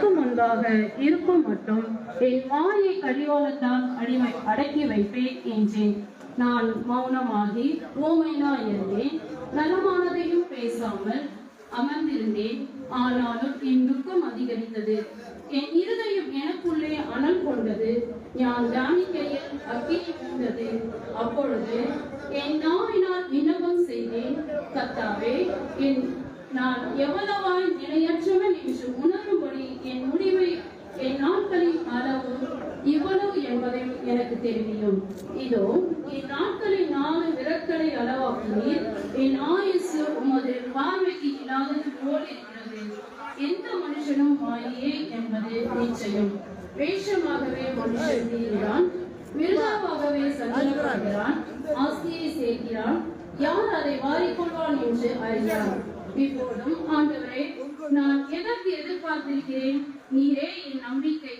எனக்கு முன்பாக இருக்கும் மட்டும் என் வாயை கடிவாளத்தால் அடக்கி வைப்பேன் என்றேன். நான் மௌனமாகி ஊமையாய் இருந்தேன். நலமானதையும் பேசாமல் அமர்ந்திருந்தேன். ஆனாலும் என் துக்கம் அதிகரித்தது. என் இருதயம் எனக்குள்ளே அனல் கொண்டது. நான் தியானிக்கையில் அக்கினி மூண்டது. அப்பொழுது என் நாவினால் விண்ணப்பம் செய்தேன். கர்த்தாவே, நான் எவ்வளவாய் நிலையற்றவன் என்று உணரும்படி என் முடிவை என் நாட்களின் அளவு இவ்வளவு என்பதையும் எனக்கு தெரியும். இதோ என் நாட்களின் 4 விரட்களை அளவாக்கினீர். என் ஆயுசு உமது பார்வைக்கு இல்லாதது போல் இருக்கிறது. எந்த மனுஷனும் மாயே என்பது நிச்சயம். வேஷமாகவே மனுஷன் தீர்கிறான், விருதாவாகவே சஞ்சலப்படுகிறான், ஆஸ்தியை சேர்க்கிறான். யார் அதை வாரிக்கொள்வான் என்று அறியார். இப்போதும் ஆண்டவரே, நான் எதற்கு எதிர்பார்த்திருக்கிறேன்? நீரே என் நம்பிக்கை.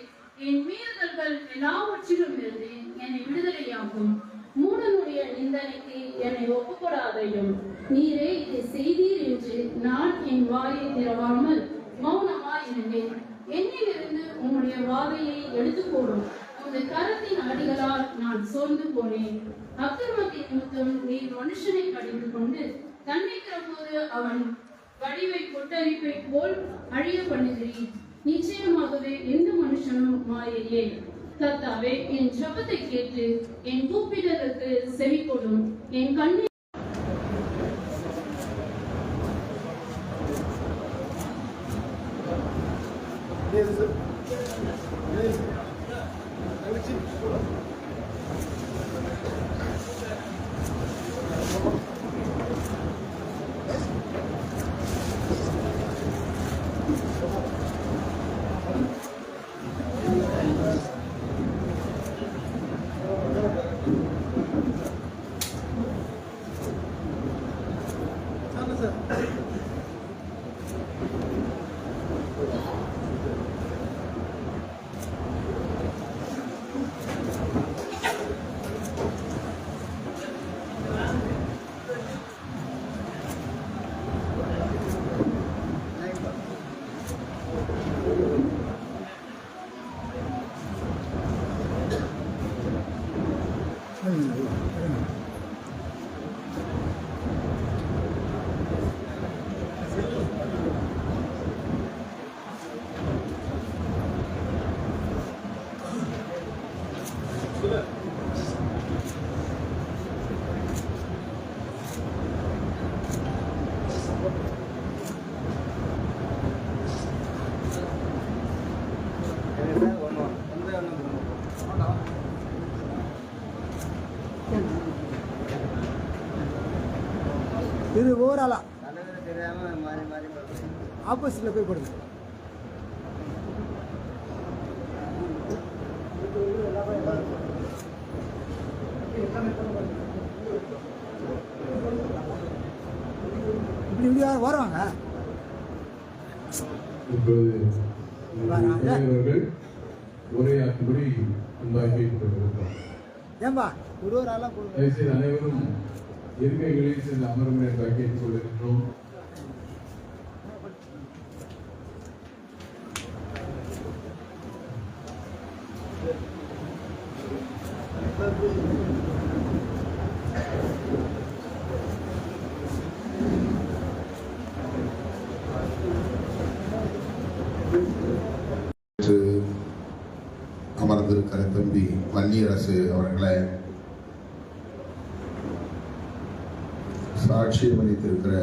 என் மீறுதல்கள் எல்லாவற்றிலும் இருந்து என்னை விடுதலையாகும். மூடனுடைய நிந்தனைக்கு என்னை ஒப்புக்கொடாதையும். நீரே இதை செய்தீர் என்று நான் என் வாயை திறவாமல் மௌனமாய் இருந்தேன். என்னிலிருந்து உம்முடைய வாதையை எடுத்துக்கொடும். உமது கரத்தின் அடிகளால் நான் சோர்ந்து போனேன். அக்கிரமத்தின் நிமித்தம் நீர் மனுஷனை கடிந்து கொண்டு தண்டிக்கிற போது அவன் வடிவை கொட்டரிப்பை போல் அழிய பண்ணுகிறேன். நிச்சயமாகவே எந்த மனுஷனும் மாயையே. கர்த்தாவே, என் ஜெபத்தை கேட்டு என் கூப்பிடலுக்கு செவி கொடும். என் கண்ணீர் இது ஓவராலா ஆப்போசிட்ல போய் போடுது. இப்படி இப்படி வருவாங்க. உரையாற்றும்படி உண்டாக்கி கொண்டிருக்கிறோம். ஏன்பா ஒரு ஒரு ஆளா அனைவரும் இருக்கைகளில் சென்று அமரும் என்று கேட்டுக் கொண்டிருக்கிறோம். அமர்ந்திருக்கிற தம்பி வன்னியரசு அவர்களை, சாட்சியம் அளித்திருக்கிற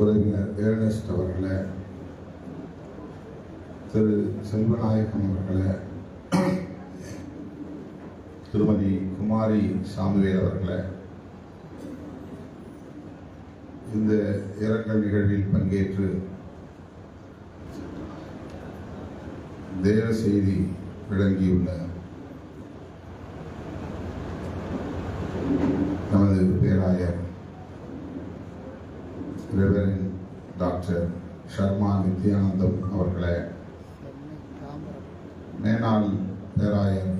உறவினர் ஏர்னஸ்ட் அவர்களை, திரு செல்வநாயகம் அவர்களை, திருமதி குமாரி சாமுவேல் அவர்களை இந்த இரங்கல் நிகழ்வில் பங்கேற்று தேவ செய்தி விளங்கியுள்ள நமது பேராயர் ரெவரண்ட் டாக்டர் ஷர்மா நித்யானந்தம் அவர்களை, மேனாள் பேராயர்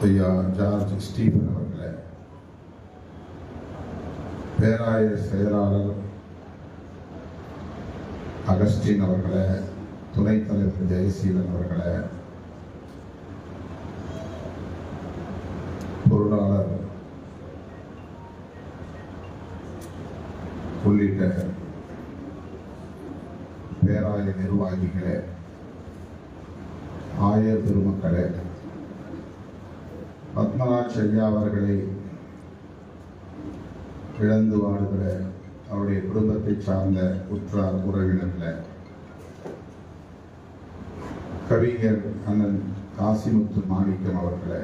ஐயா ஜார்ஜ் ஸ்டீபன் அவர்களை, பேராயர் செயலாளர் அகஸ்டின் அவர்களே, துணைத் தலைவர் ஜெயசீலன் அவர்களே, பொருளாளர் உள்ளிட்ட பேராய நிர்வாகிகளே, ஆயர் பெருமக்களே, பத்மராஜ் ஐயா அவர்களை இழந்து வாழுகிற அவருடைய குடும்பத்தை சார்ந்த உற்றார் உறவினர்களே, கவிஞர் அண்ணன் காசிமுத்து மாணிக்கம் அவர்களே,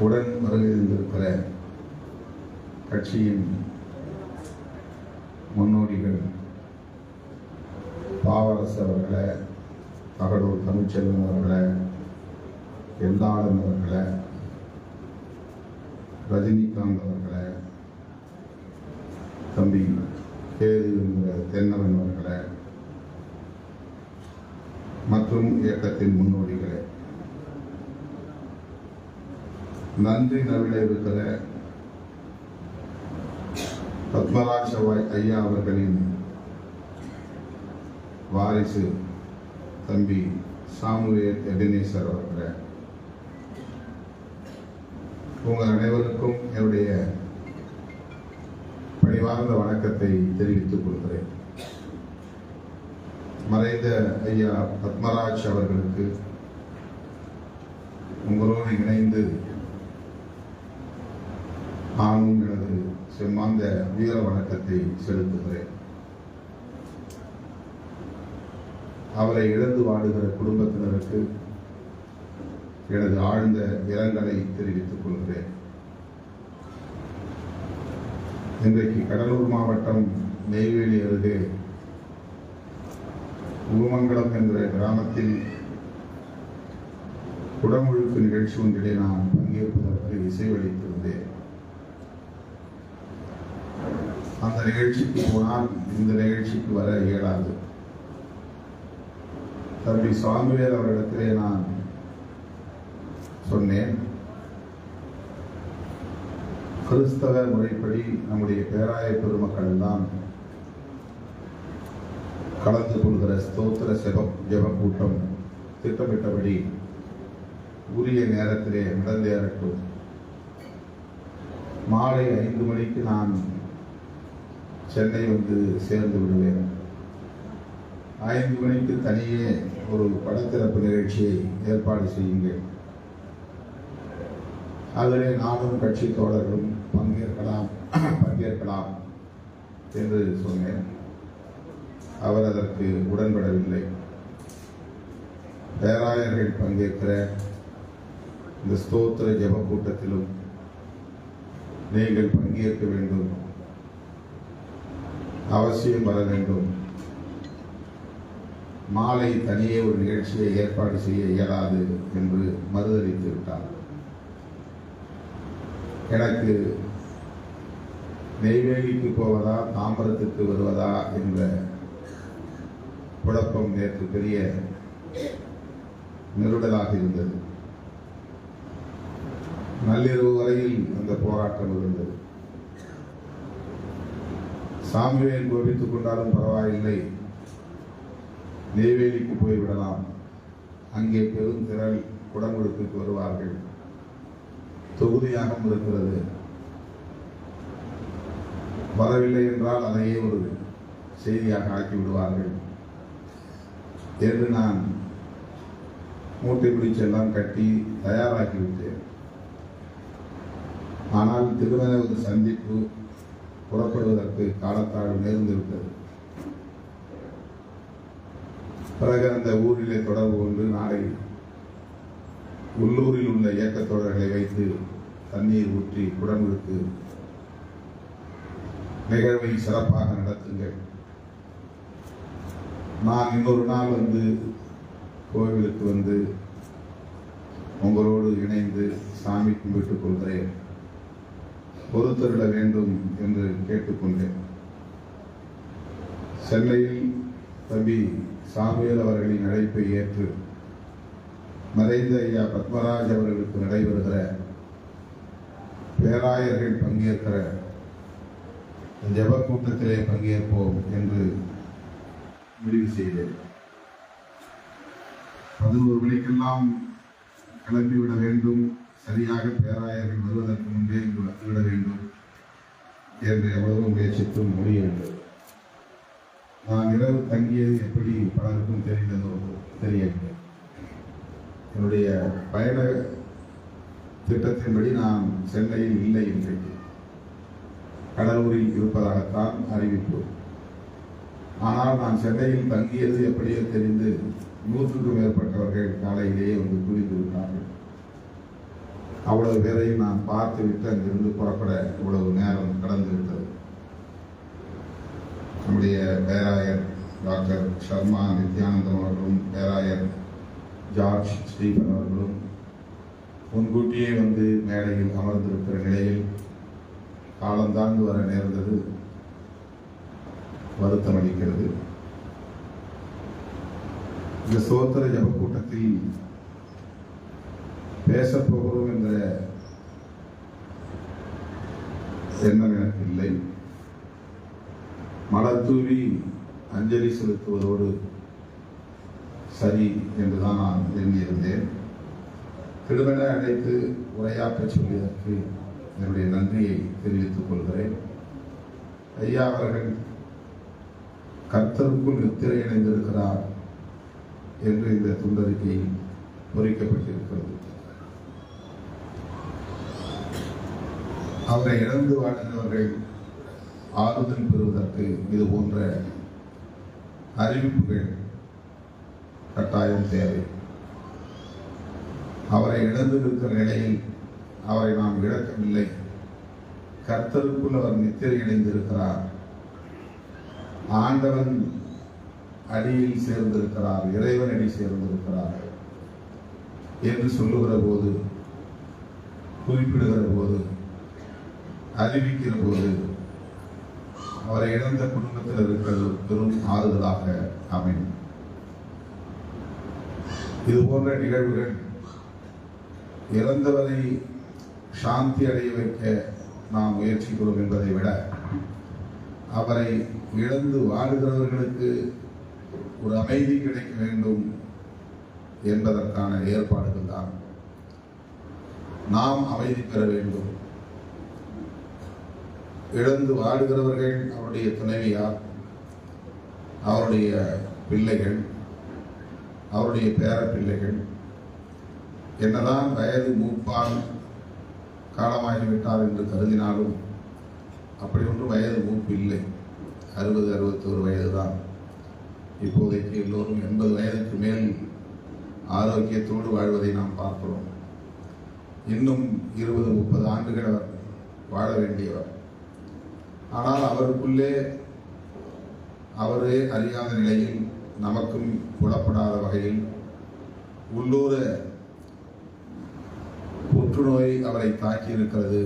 உடன் வருகின்ற கட்சியின் முன்னோடிகள் பாவரசு அவர்களே, தகடூர் தமிழ்ச்செல்வன் அவர்களே, எல்லாளன் அவர்களே, ரஜினிகாந்த் அவர்களே, தம்பி கேது என்கிற தென்னவன் அவர்களே மற்றும் இயக்கத்தின் முன்னோடிகளே, நன்றி நவில இருக்கிற பத்மராஜ் ஐயா அவர்களின் வாரிசு தம்பி சாமுவேல் எபினேசர் அவர்களே, உங்கள் அனைவருக்கும் என்னுடைய பணிவார்ந்த வணக்கத்தை தெரிவித்துக் கொள்கிறேன். மறைந்த ஐயா பத்மராஜ் அவர்களுக்கு உங்களோடு இணைந்து நானும் எனது செம்மாந்த வீர வணக்கத்தை செலுத்துகிறேன். அவரை இழந்து வாடுகிற குடும்பத்தினருக்கு எனது ஆழ்ந்த இரங்கலை தெரிவித்துக் கொள்கிறேன். இன்றைக்கு கடலூர் மாவட்டம் நெய்வேலி அருகே உருமங்கலம் என்கிற கிராமத்தில் குடமுழுக்கு நிகழ்ச்சி ஒன்றிலே நான் பங்கேற்பதற்கு இசைவளித்திருந்தேன். அந்த நிகழ்ச்சிக்கு போனால் இந்த நிகழ்ச்சிக்கு வர இயலாது. தம்பி சாமுவேல் அவரிடத்திலே நான் சொன்னேன், கிறிஸ்தவ முறைப்படி நம்முடைய பேராய பெருமக்கள் எல்லாம் கலந்து கொள்கிற ஸ்தோத்திர ஜெப கூட்டம் திட்டமிட்டபடி உரிய நேரத்திலே நடந்தேறட்டும். மாலை 5 மணிக்கு நான் சென்னை வந்து சேர்ந்து விடுவேன். 5 மணிக்கு தனியே ஒரு படத்திறப்பு நிகழ்ச்சியை ஏற்பாடு செய்யுங்கள். அதிலே நானும் கட்சி தோழர்களும் பங்கேற்கலாம் என்று சொன்னேன். அவர் அதற்கு உடன்படவில்லை. பேராயர்கள் பங்கேற்கிற இந்த ஸ்தோத்திர ஜெப கூட்டத்திலும் நீங்கள் பங்கேற்க வேண்டும், அவசியம் வர வேண்டும். மாலை தனியே ஒரு நிகழ்ச்சியை ஏற்பாடு செய்ய இயலாது என்று மறுதளித்து விட்டார். எனக்கு நெய்வேலிக்கு போவதா தாம்பரத்துக்கு வருவதா என்ற குழப்பம் நேற்று பெரிய நெருடலாக இருந்தது. நள்ளிரவு வரையில் அந்த போராட்டம் இருந்தது. சாமுவேல் கோபித்துக் கொண்டாலும் பரவாயில்லை, நெய்வேலிக்கு போய்விடலாம், அங்கே பெருந்திரள் குடமுழுக்கு வருவார்கள், தொகுதியாகவும் இருக்கிறது, வரவில்லை என்றால் அதையே ஒரு செய்தியாக ஆக்கி விடுவார்கள் என்று நான் மூட்டை பிடிச்செல்லாம் கட்டி தயாராகிவிட்டேன். ஆனால் திருமண ஒரு சந்திப்பு புறப்படுவதற்கு காலத்தாழ்வு நேர்ந்திருக்கிறது. பிறகு அந்த ஊரிலே தொடர்பு கொண்டு நாளை உள்ளூரில் உள்ள இயக்கத் தோழர்களை வைத்து தண்ணீர் ஊற்றி குடமுழுக்கு நிகழ்வை சிறப்பாக நடத்துங்கள். நான் இன்னொரு நாள் வந்து கோவிலுக்கு வந்து உங்களோடு இணைந்து சாமி கும்பிட்டுக் கொள்கிறேன், பொறுத்தருள வேண்டும் என்று கேட்டுக்கொண்டேன். சென்னையில் தம்பி சாமுவேல் அவர்களின் அழைப்பை ஏற்று மறைந்த ஐயா பத்மராஜ் அவர்களுக்கு நடைபெறுகிற பேராயர்கள் பங்கேற்கிற ஜெப கூட்டத்திலே பங்கேற்போம் என்று முடிவு செய்தேன். 11 மணிக்கெல்லாம் கிளம்பிவிட வேண்டும், சரியாக பேராயர்கள் வருவதற்கு முன்பே இங்கு வந்துவிட வேண்டும் என்று எவ்வளவு முயற்சித்தும் முடியவில்லை. நான் இரவு தங்கியது எப்படி பலருக்கும் தெரிந்ததோ தெரியவில்லை. என்னுடைய பயண திட்டத்தின்படி நான் சென்னையில் இல்லை, இன்றைக்கு கடலூரில் இருப்பதாகத்தான் அறிவிப்பு. ஆனால் நான் சென்னையில் தங்கியது எப்படியோ தெரிந்து 100க்கும் மேற்பட்டவர்கள் காலையிலேயே வந்து குவிந்து விட்டார்கள். அவ்வளவு பேரையும் நான் பார்த்துவிட்டு அங்கிருந்து புறப்பட இவ்வளவு நேரம் கடந்து விட்டது. நம்முடைய பேராயர் டாக்டர் சர்மா நித்யானந்தம் அவர்களும் பேராயர் ஜார்ஜ் ஸ்டீபன் அவர்களும் முன்கூட்டியே வந்து மேடையில் அமர்ந்திருக்கிற நிலையில் காலந்தாழ்ந்து வர நேர்ந்தது வருத்தம் அளிக்கிறது. இந்த சோத்திர ஜப கூட்டத்தில் பேசப்போகிறோம் என்ற எண்ணம் எனக்கு இல்லை. மலர் தூவி அஞ்சலி செலுத்துவதோடு சரி என்றுதான் நான் எண்ணியிருந்தேன். திருமண அழைத்து உரையாற்ற சொல்லியதற்கு என்னுடைய நன்றியை தெரிவித்துக் கொள்கிறேன். ஐயா அவர்கள் கர்த்தருக்குள் நித்திரை இணைந்திருக்கிறார் என்று இந்த துண்டறிக்கை பொறிக்கப்பட்டிருக்கிறது. அவரை இழந்து வாழ்கிறவர்கள் ஆறுதல் பெறுவதற்கு இது போன்ற அறிவிப்புகள் கட்டாயம் தேவை. அவரை இழந்து இருக்கிற நிலையில் அவரை நாம் இழக்கவில்லை. கர்த்தருக்குள் அவர் நித்திரை இணைந்திருக்கிறார், ஆண்டவன் அடியில் சேர்ந்திருக்கிறார், இறைவன் அடி சேர்ந்திருக்கிறார் என்று சொல்லுகிற போது, குறிப்பிடுகிற போது, அறிவிக்கிற போது அவரை இழந்த குடும்பத்தில் இருக்கிறது பெரும் ஆறுதலாக அமையும். இது போன்ற நிகழ்வுகள் இறந்தவரை சாந்தி அடைய வைக்க நாம் முயற்சிக்கிறோம் என்பதை விட அவரை இழந்து வாழுகிறவர்களுக்கு ஒரு அமைதி கிடைக்க வேண்டும் என்பதற்கான ஏற்பாடுகள் தான். நாம் அமைதி பெற வேண்டும். இழந்து வாழுகிறவர்கள் அவருடைய துணைவியார், அவருடைய பிள்ளைகள், அவருடைய பேர பிள்ளைகள் என்னதான் வயது மூப்பால் காலமாகிவிட்டார் என்று கருதினாலும் அப்படி ஒன்றும் வயது மூப்பு இல்லை. 60-61 வயது தான். இப்போதைக்கு எல்லோரும் 80 வயதுக்கு மேல் ஆரோக்கியத்தோடு வாழ்வதை நாம் பார்க்கிறோம். இன்னும் 20-30 ஆண்டுகள் அவர் வாழ வேண்டியவர். ஆனால் அவருக்குள்ளே அவரே அறியாத நிலையில், நமக்கும் புலப்படாத வகையில் உள்ளூர புற்றுநோய் அவரை தாக்கி இருக்கிறது.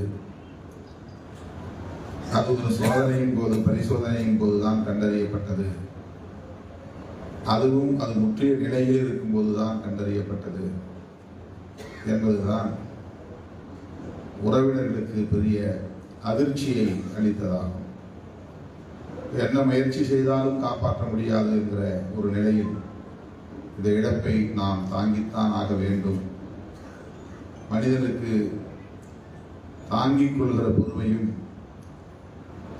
அது ஒரு சோதனையின் போது, பரிசோதனையின் போதுதான் கண்டறியப்பட்டது. அதுவும் அது முற்றிய நிலையில் இருக்கும்போதுதான் கண்டறியப்பட்டது என்பதுதான் உறவினர்களுக்கு பெரிய அதிர்ச்சியை அளித்ததாகும். என்ன முயற்சி செய்தாலும் காப்பாற்ற முடியாது என்கிற ஒரு நிலையில் இந்த இழப்பை நாம் தாங்கித்தான் ஆக வேண்டும். மனிதனுக்கு தாங்கிக் கொள்கிற பொறுமையும்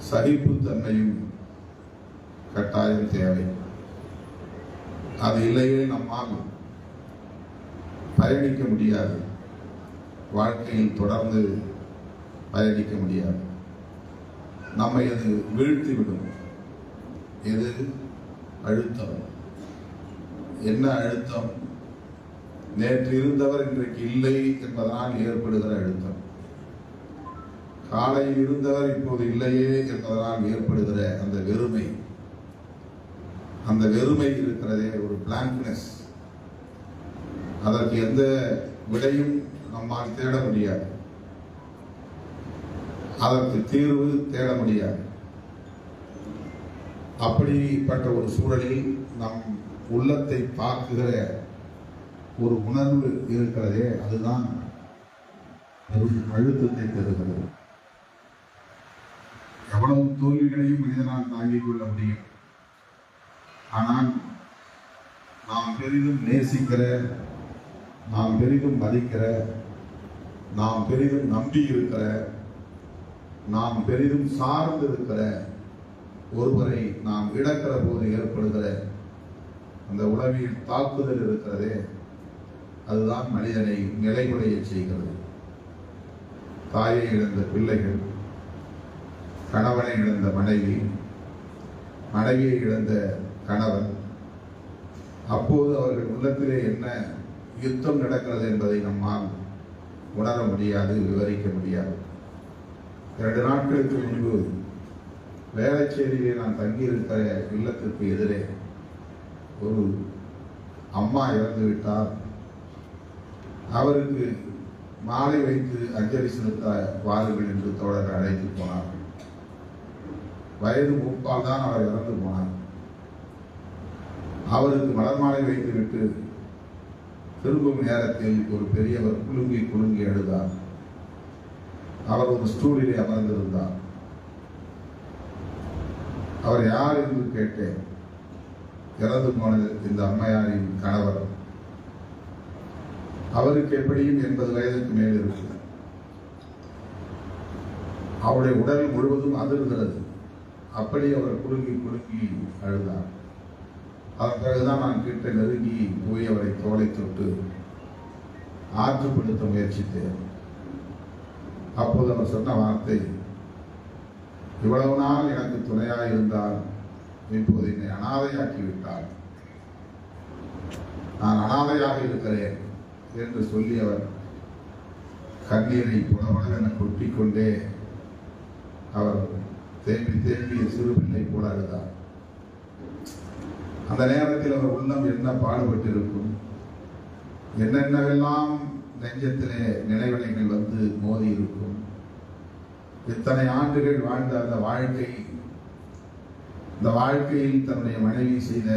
சகிப்புத்தன்மையும் கட்டாயம் தேவை. அது இல்லையே நம்மால் பயணிக்க முடியாது, வாழ்க்கையில் தொடர்ந்து பயணிக்க முடியாது. நம்மை அது வீழ்த்திவிடும். எது? அழுத்தம். என்ன அழுத்தம்? நேற்று இருந்தவர் இன்றைக்கு இல்லை என்பதனால் ஏற்படுகிற அழுத்தம். காலையில் இருந்தவர் இப்போது இல்லையே என்பதனால் ஏற்படுகிற அந்த வெறுமை. அந்த வெறுமை இருக்கிறதே, ஒரு பிளாங்க்னஸ். அதற்கு எந்த விடையும் நம்மால் தேட முடியாது, அதற்கு தீர்வு தேட முடியாது. அப்படிப்பட்ட ஒரு சூழலில் நம் உள்ளத்தை தாக்குகிற ஒரு உணர்வு இருக்கிறதே, அதுதான் பெரும் அழுத்தத்தை தருகிறது. எவ்வளவு தோல்விகளையும் மனிதனால் தாங்கிக் கொள்ள முடியும். ஆனால் நாம் பெரிதும் நேசிக்கிற, நாம் பெரிதும் மதிக்கிற, நாம் பெரிதும் நம்பி இருக்கிற, நாம் பெரிதும் சார்ந்து இருக்கிற ஒருவரை நாம் இழக்கிற போது ஏற்படுகிற அந்த உளவியல் தாக்குதல் இருக்கிறதே, அதுதான் மனிதனை நிலைகுலைய செய்கிறது. தாயை இழந்த பிள்ளைகள், கணவனை இழந்த மனைவி, மனைவியை இழந்த கணவன், அப்போது அவர்கள் உள்ளத்திலே என்ன யுத்தம் நடக்கிறது என்பதை நம்மால் உணர முடியாது, விவரிக்க முடியாது. 2 நாட்களுக்கு முன்பு வேளச்சேரியிலே நான் தங்கியிருக்கிற இல்லத்திற்கு எதிரே ஒரு அம்மா இறந்துவிட்டார். அவருக்கு மாலை வைத்து அஞ்சலி செலுத்த வாருங்கள் என்று தோழர்கள் அழைத்து போனார்கள். வயது 30 தான் அவர் இறந்து போனார். அவருக்கு மலர் மாலை வைத்துவிட்டு திரும்பும் நேரத்தில் ஒரு பெரியவர் குலுங்கி குலுங்கி எழுதார். அவர் ஒரு ஸ்டூலிலே அமர்ந்திருந்தார். அவர் யார் என்று கேட்டேன். இறந்து போனது இந்த அம்மையாரின் கணவர். அவருக்கு எப்படியும் 80 வயதுக்கு மேல் இருக்கு. அவருடைய உடல் முழுவதும் அதிர்கிறது. அப்படி அவர் குலுங்கி குலுங்கி அழுதார். அதன் பிறகுதான் நான் கிட்ட நெருங்கி போய் அவரை தோளை தொட்டு ஆற்றுப்படுத்த முயற்சித்தேன். அப்போது அவர் சொன்ன வார்த்தை, இவ்வளவு நாள் எனக்கு துணையாக இருந்தால் இப்போது என்னை அனாதையாக்கிவிட்டார், நான் அனாதையாக இருக்கிறேன் என்று சொல்லி அவர் கண்ணீரை புலவென கொட்டிக்கொண்டே அவர் தேம்பி தேம்பிய சிறு பிள்ளை போல அழுதார். அந்த நேரத்தில் அவர் உள்ளம் என்ன பாடுபட்டிருக்கும், என்னென்னவெல்லாம் நெஞ்சத்திலே நினைவலைகள் வந்து மோதி இருக்கும். இத்தனை ஆண்டுகள் வாழ்ந்த அந்த வாழ்க்கை, இந்த வாழ்க்கையில் தன்னுடைய மனைவி செய்த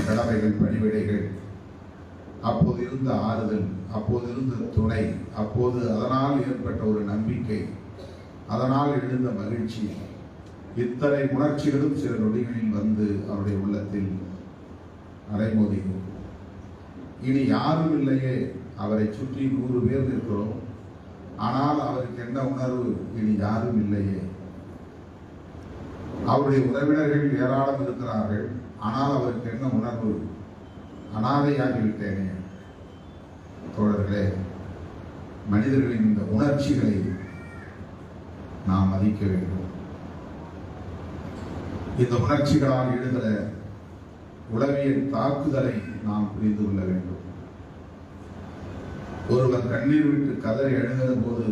கடமைகள், பணிவிடைகள், அப்போது இருந்த ஆறுதல், அப்போது இருந்த துணை, அப்போது அதனால் ஏற்பட்ட ஒரு நம்பிக்கை, அதனால் எழுந்த மகிழ்ச்சி, இத்தனை உணர்ச்சிகளும் சில நொடிகளில் வந்து அவருடைய உள்ளத்தில் அலைமோதி. இனி யாரும் இல்லையே, அவரை சுற்றி 100 பேர் இருக்கிறோம், ஆனால் அவருக்கு என்ன உணர்வு, இனி யாரும் இல்லையே. அவருடைய உறவினர்கள் ஏராளம் இருக்கிறார்கள், ஆனால் அவருக்கு என்ன உணர்வு, அனாதையாகிவிட்டேனே. தோழர்களே, மனிதர்களின் இந்த உணர்ச்சிகளை நாம் மதிக்க வேண்டும். இந்த உணர்ச்சிகளால் எழுகிற உளவியல் தாக்குதலை நாம் புரிந்து கொள்ள வேண்டும். ஒருவர் கண்ணீர் விட்டு கதறி எழுகிற போது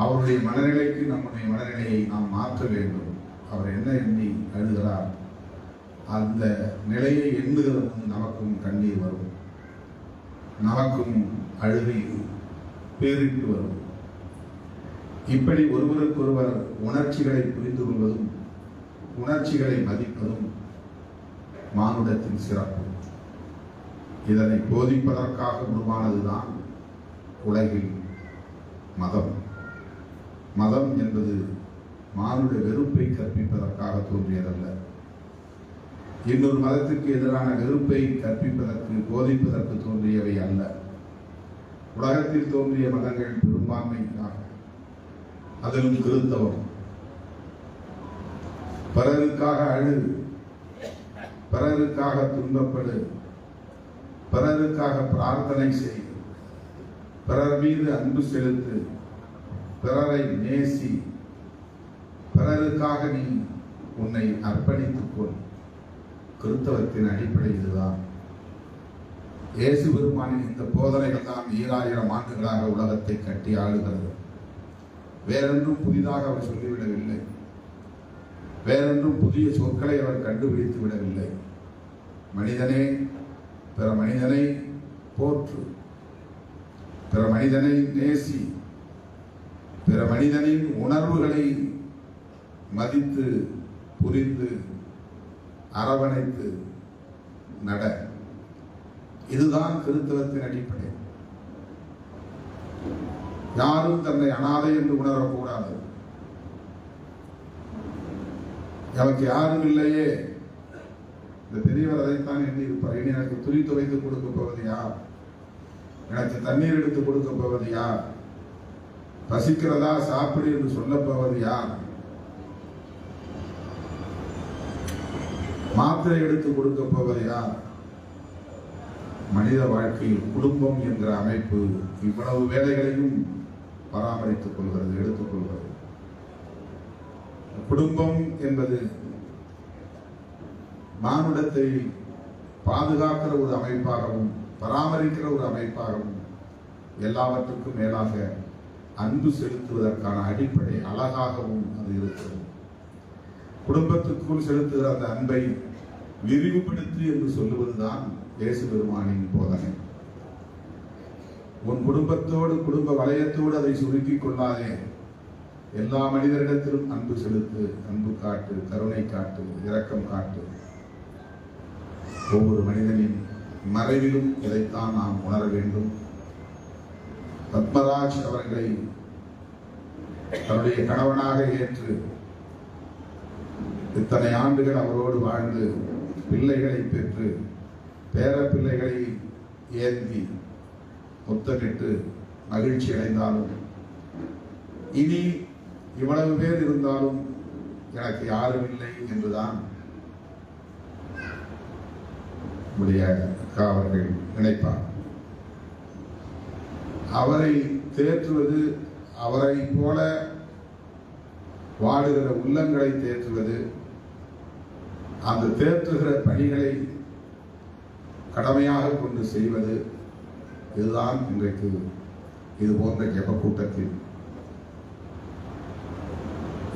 அவருடைய மனநிலைக்கு நம்முடைய மனநிலையை நாம் மாற்ற வேண்டும். அவர் என்ன எண்ணி அழுகிறார், அந்த நிலையை எண்ணுகிற போது நமக்கும் கண்ணீர் வரும், நமக்கும் அழுகை பேரிட்டு வரும். இப்படி ஒருவருக்கொருவர் உணர்ச்சிகளை புரிந்து கொள்வதும் உணர்ச்சிகளை மதிப்பதும் மானுடத்தின் சிறப்பு. இதனை போதிப்பதற்காக உருவானதுதான் உலகில் மதம். மதம் என்பது மானுட வெறுப்பை கற்பிப்பதற்காக தோன்றியதல்ல. இன்னொரு மதத்திற்கு எதிரான வெறுப்பை கற்பிப்பதற்கு, போதிப்பதற்கு தோன்றியவை அல்ல. உலகத்தில் தோன்றிய மதங்கள் பெரும்பான்மையாக, அதிலும் கிறிஸ்தவம், பிறருக்காக அழு, பிறருக்காக துன்பப்படு, பிறருக்காக பிரார்த்தனை செய், பிறர் மீது அன்பு செலுத்து, பிறரை நேசி, பிறருக்காக நீ உன்னை அர்ப்பணித்துக் கொள். கிறிஸ்தவத்தின் அடிப்படை இதுதான். இயேசு பெருமானின் இந்த போதனைகள் தான் 2000 ஆண்டுகளாக உலகத்தை கட்டி ஆளுகிறது. வேறொன்றும் புதிதாக அவர் சொல்லிவிடவில்லை, வேறொன்றும் புதிய சொற்களை அவர் கண்டுபிடித்து விடவில்லை. மனிதனே பிற மனிதனை போற்று, பிற மனிதனை நேசி, பிற மனிதனின் உணர்வுகளை மதித்து புரிந்து அரவணைத்து நட. இதுதான் கிறிஸ்தவத்தின் அடிப்படை. யாரும் தன்னை அனாதை என்று உணரக்கூடாது. எனக்கு யாரும் இல்லையே. இந்த பெரியவர் அதைத்தான் எண்ணி இருப்பார். இனி எனக்கு துணி துவைத்து கொடுக்க போவது யார்? எனக்கு தண்ணீர் எடுத்து கொடுக்க போவது யார்? பசிக்கிறதா சாப்பிடு என்று சொல்ல போவது யார்? மாத்திரை எடுத்து கொடுக்க போவது யார்? மனித வாழ்க்கையில் குடும்பம் என்கிற அமைப்பு இவ்வளவு வேலைகளையும் பராமரித்துக் கொள்கிறது, எடுத்துக் கொள்கிறது. குடும்பம் என்பது மானுடத்தை பாதுகாக்கிற ஒரு அமைப்பாகவும் பராமரிக்கிற ஒரு அமைப்பாகவும் எல்லாவற்றுக்கும் மேலாக அன்பு செலுத்துவதற்கான அடிப்படை அழகாகவும் அது இருக்கிறது. குடும்பத்துக்குள் செலுத்துகிற அந்த அன்பை விரிவுபடுத்தி என்று சொல்லுவதுதான் இயேசு பெருமானின் போதனை. உன் குடும்பத்தோடு குடும்ப வளையத்தோடு அதை சுருக்கிக் கொள்ளாதே. எல்லா மனிதரிடத்திலும் அன்பு செலுத்து, அன்பு காட்டு, கருணை காட்டு, இரக்கம் காட்டு. ஒவ்வொரு மனிதனின் மறைவிலும் இதைத்தான் நாம் உணர வேண்டும். பத்மராஜ் அவர்களை தன்னுடைய கணவனாக ஏற்று இத்தனை ஆண்டுகள் அவரோடு வாழ்ந்து பிள்ளைகளை பெற்று பேர பிள்ளைகளை ஏந்தி முத்தமிட்டு மகிழ்ச்சி அடைந்தாலும் இனி இவ்வளவு பேர் இருந்தாலும் எனக்கு யாரும் இல்லை என்றுதான் நம்முடைய அக்கா அவர்கள் நினைப்பார். அவரை தேற்றுவது, அவரை போல வாடுகிற உள்ளங்களை தேற்றுவது, அந்த தேற்றுகிற பணிகளை கடமையாக கொண்டு செய்வது, இதுதான் இன்றைக்கு இது போன்ற ஜெப கூட்டத்தில்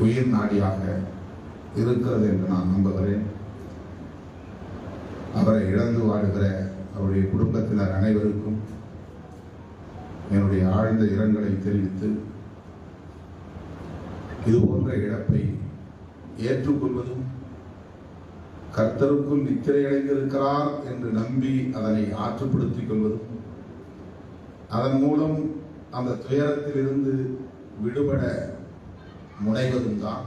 உயிர் நாடியாக இருக்கிறது என்று நான் நம்புகிறேன். அவரை இழந்து வாடுகிற அவருடைய குடும்பத்தினர் அனைவருக்கும் என்னுடைய ஆழ்ந்த இரங்கலை தெரிவித்து இது போன்ற இழப்பை ஏற்றுக்கொள்வதும் கர்த்தருக்குள் நித்திரையடைந்திருக்கிறார் என்று நம்பி அதனை ஆற்றுப்படுத்திக் கொள்வதும் அதன் மூலம் அந்த துயரத்திலிருந்து விடுபட முனைவதும் தான்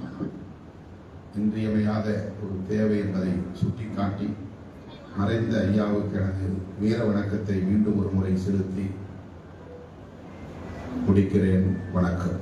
இன்றியமையாத ஒரு தேவை என்பதை சுட்டிக்காட்டி மறைந்த ஐயாவுக்கு எனது வீர வணக்கத்தை மீண்டும் ஒரு முறை செலுத்தி முடிக்கிறேன். வணக்கம்.